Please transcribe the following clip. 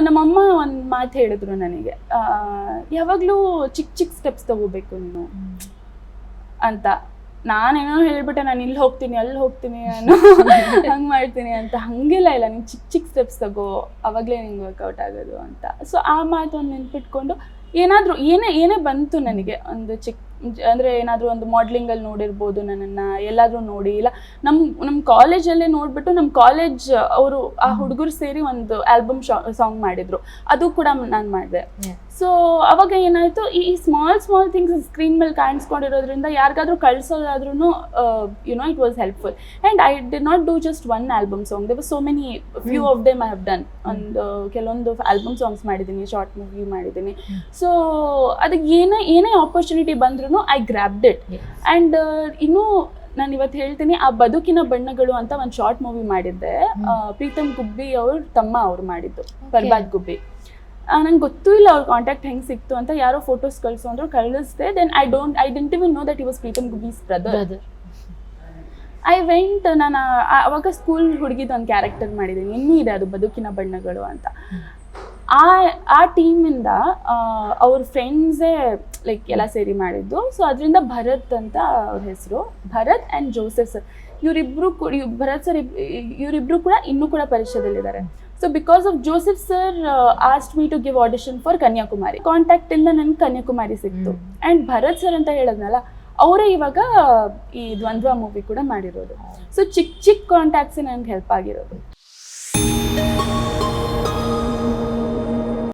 ನಮ್ಮಮ್ಮ ಒಂದು ಮಾತು ಹೇಳಿದ್ರು ನನಗೆ, ಯಾವಾಗಲೂ ಚಿಕ್ಕ ಚಿಕ್ಕ ಸ್ಟೆಪ್ಸ್ ತಗೋಬೇಕು ನೀನು ಅಂತ. ನಾನೇನೋ ಹೇಳ್ಬಿಟ್ಟೆ, ನಾನು ಇಲ್ಲಿ ಹೋಗ್ತೀನಿ ಅಲ್ಲಿ ಹೋಗ್ತೀನಿ ನಾನು ಹಂಗೆ ಮಾಡ್ತೀನಿ ಅಂತ. ಹಾಗೆಲ್ಲ ಇಲ್ಲ, ನೀನು ಚಿಕ್ಕ ಚಿಕ್ಕ ಸ್ಟೆಪ್ಸ್ ತಗೋ, ಅವಾಗಲೇ ನಿಂಗೆ ವರ್ಕೌಟ್ ಆಗೋದು ಅಂತ. ಸೊ ಆ ಮಾತು ಒಂದು ನೆನ್ಪಿಟ್ಕೊಂಡು ಏನಾದರೂ ಏನೇ ಬಂತು ನನಗೆ, ಒಂದು ಅಂದರೆ ಏನಾದರೂ ಒಂದು ಮಾಡ್ಲಿಂಗಲ್ಲಿ ನೋಡಿರ್ಬೋದು ನನ್ನನ್ನು, ಎಲ್ಲಾದರೂ ನೋಡಿ, ಇಲ್ಲ ನಮ್ಮ ಕಾಲೇಜಲ್ಲೇ ನೋಡಿಬಿಟ್ಟು ನಮ್ಮ ಕಾಲೇಜ್ ಅವರು ಆ ಹುಡುಗರು ಸೇರಿ ಒಂದು ಆಲ್ಬಮ್ ಸಾಂಗ್ ಮಾಡಿದರು, ಅದು ಕೂಡ ನಾನು ಮಾಡಿದೆ. ಸೊ ಅವಾಗ ಏನಾಯಿತು, ಈ ಸ್ಮಾಲ್ ಥಿಂಗ್ಸ್ ಸ್ಕ್ರೀನ್ ಮೇಲೆ ಕಾಣಿಸ್ಕೊಂಡಿರೋದ್ರಿಂದ ಯಾರಿಗಾದ್ರೂ ಕಳಿಸೋದಾದ್ರೂ you know it was helpful. And I did not do just one album song, there was so many, few of them I have done. ಒಂದು ಕೆಲವೊಂದು ಆಲ್ಬಮ್ ಸಾಂಗ್ಸ್ ಮಾಡಿದ್ದೀನಿ, ಶಾರ್ಟ್ ಮೂವಿ ಮಾಡಿದ್ದೀನಿ. ಸೊ ಅದಕ್ಕೆ ಏನೇ ಆಪರ್ಚುನಿಟಿ ಬಂದ್ರೂ ಐ ಗ್ರ್ಯಾಬ್ಡ್ ಇಟ್. ಆ್ಯಂಡ್ ಇನ್ನೂ ನಾನು ಇವತ್ತು ಹೇಳ್ತೀನಿ, ಆ ಬದುಕಿನ ಬಣ್ಣಗಳು ಅಂತ ಒಂದು ಶಾರ್ಟ್ ಮೂವಿ ಮಾಡಿದ್ದೆ, ಪ್ರೀತಮ್ ಗುಬ್ಬಿ ಅವ್ರು ಮಾಡಿದ್ದು, ಬರ್ಬಾದ್ ಗುಬ್ಬಿ. ನಂಗೆ ಗೊತ್ತೂ ಇಲ್ಲ ಅವ್ರ ಕಾಂಟ್ಯಾಕ್ಟ್ ಹೆಂಗೆ ಸಿಕ್ತು ಅಂತ. ಯಾರೋ ಫೋಟೋಸ್ ಕಳಿಸೋಂದ್ರು, ಕಳಿಸ್ದೆ. Then I didn't even know that he was Pritam Gubbi's brother. I went, ನಾನು ಅವಾಗ ಸ್ಕೂಲ್ ಹುಡುಗಿದ ಒಂದು ಕ್ಯಾರೆಕ್ಟರ್ ಮಾಡಿದ್ದೀನಿ, ಇನ್ನೂ ಇದೆ ಅದು, ಬದುಕಿನ ಬಣ್ಣಗಳು ಅಂತ. ಆ ಟೀಮಿಂದ ಅವ್ರ ಫ್ರೆಂಡ್ಸೇ ಲೈಕ್ ಎಲ್ಲ ಸೇರಿ ಮಾಡಿದ್ದು. ಸೊ ಅದರಿಂದ ಭರತ್ ಅಂತ ಅವ್ರ ಹೆಸರು, Bharat and Joseph sir, Bharat sir ಇವರಿಬ್ರು ಕೂಡ ಇನ್ನೂ ಕೂಡ ಪರಿಚಯದಲ್ಲಿದ್ದಾರೆ. So because of Joseph sir asked me to give audition for Kanyakumari. ಕಾಂಟ್ಯಾಕ್ಟಿಂದ ನನಗೆ ಕನ್ಯಾಕುಮಾರಿ ಸಿಕ್ತು. ಆ್ಯಂಡ್ ಭರತ್ ಸರ್ ಅಂತ ಹೇಳದ್ನಲ್ಲ, ಅವರೇ ಇವಾಗ ಈ ದ್ವಂದ್ವ ಮೂವಿ ಕೂಡ ಮಾಡಿರೋದು. ಸೊ ಚಿಕ್ಕ ಕಾಂಟ್ಯಾಕ್ಟ್ಸ್ ನನಗೆ ಹೆಲ್ಪ್ ಆಗಿರೋದು.